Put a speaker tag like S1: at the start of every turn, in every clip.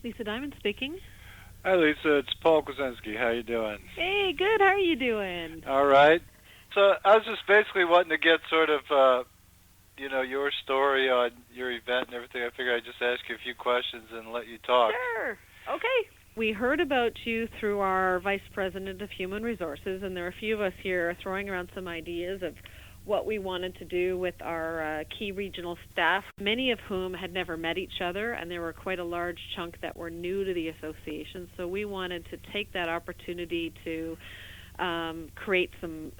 S1: Lisa Diamond speaking.
S2: Hi, Lisa. It's Paul Kwasinski. How you doing?
S1: Hey, good. How are you doing?
S2: All right. So I was just basically wanting to get sort of, your story on your event and everything. I figured I'd just ask you a few questions and let you talk.
S1: Sure. Okay. We heard about you through our Vice President of Human Resources, and there are a few of us here throwing around some ideas of what we wanted to do with our key regional staff, many of whom had never met each other, and there were quite a large chunk that were new to the association. So we wanted to take that opportunity to create some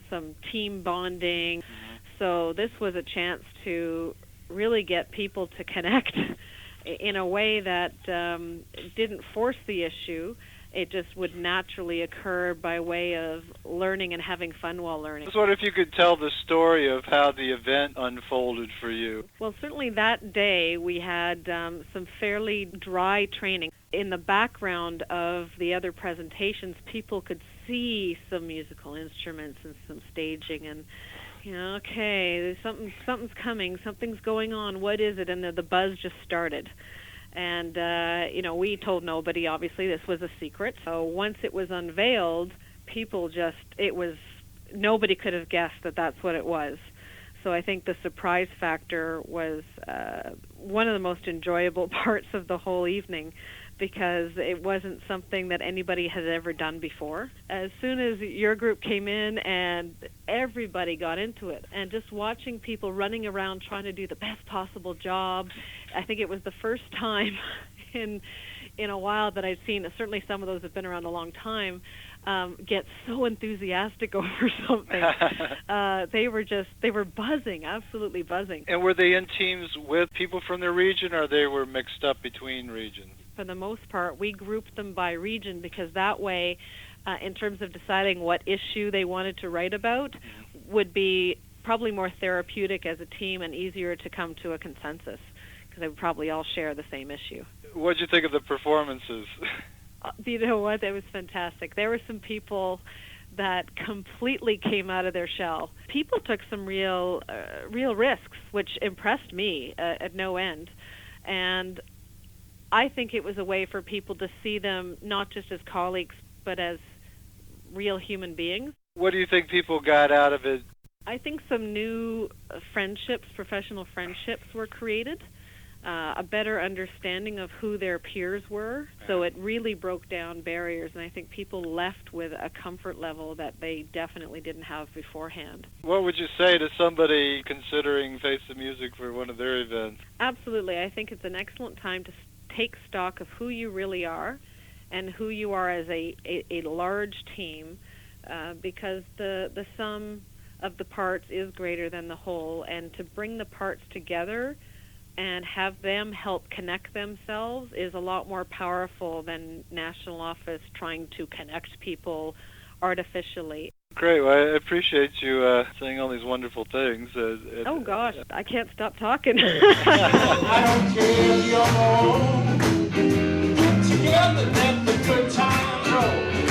S1: team bonding.
S2: Mm-hmm.
S1: So this was a chance to really get people to connect in a way that didn't force the issue. It just would naturally occur by way of learning and having fun while learning.
S2: I was wondering if you could tell the story of how the event unfolded for you.
S1: Well, certainly that day we had some fairly dry training. In the background of the other presentations, people could see some musical instruments and some staging, and okay, something's coming, something's going on. What is it? And the buzz just started. And, we told nobody, obviously, this was a secret. So once it was unveiled, nobody could have guessed that that's what it was. So I think the surprise factor was one of the most enjoyable parts of the whole evening, because it wasn't something that anybody had ever done before. As soon as your group came in and everybody got into it, and just watching people running around trying to do the best possible job, I think it was the first time in a while that I'd seen, certainly some of those have been around a long time, get so enthusiastic over something. They were buzzing, absolutely buzzing.
S2: And were they in teams with people from their region, or they were mixed up between regions?
S1: For the most part, we grouped them by region, because that way, in terms of deciding what issue they wanted to write about, would be probably more therapeutic as a team and easier to come to a consensus, because they would probably all share the same issue.
S2: What did you think of the performances?
S1: You know what? It was fantastic. There were some people that completely came out of their shell. People took some real risks, which impressed me at no end. And I think it was a way for people to see them not just as colleagues, but as real human beings.
S2: What do you think people got out of it?
S1: I think some new friendships, professional friendships were created, a better understanding of who their peers were. So it really broke down barriers, and I think people left with a comfort level that they definitely didn't have beforehand.
S2: What would you say to somebody considering Face the Music for one of their events?
S1: Absolutely. I think it's an excellent time to take stock of who you really are and who you are as a large team, because the sum of the parts is greater than the whole, and to bring the parts together and have them help connect themselves is a lot more powerful than national office trying to connect people artificially.
S2: Great. Well, I appreciate you saying all these wonderful things.
S1: Oh, gosh, I can't stop talking.
S3: I don't care if you're home. Together let the good times roll.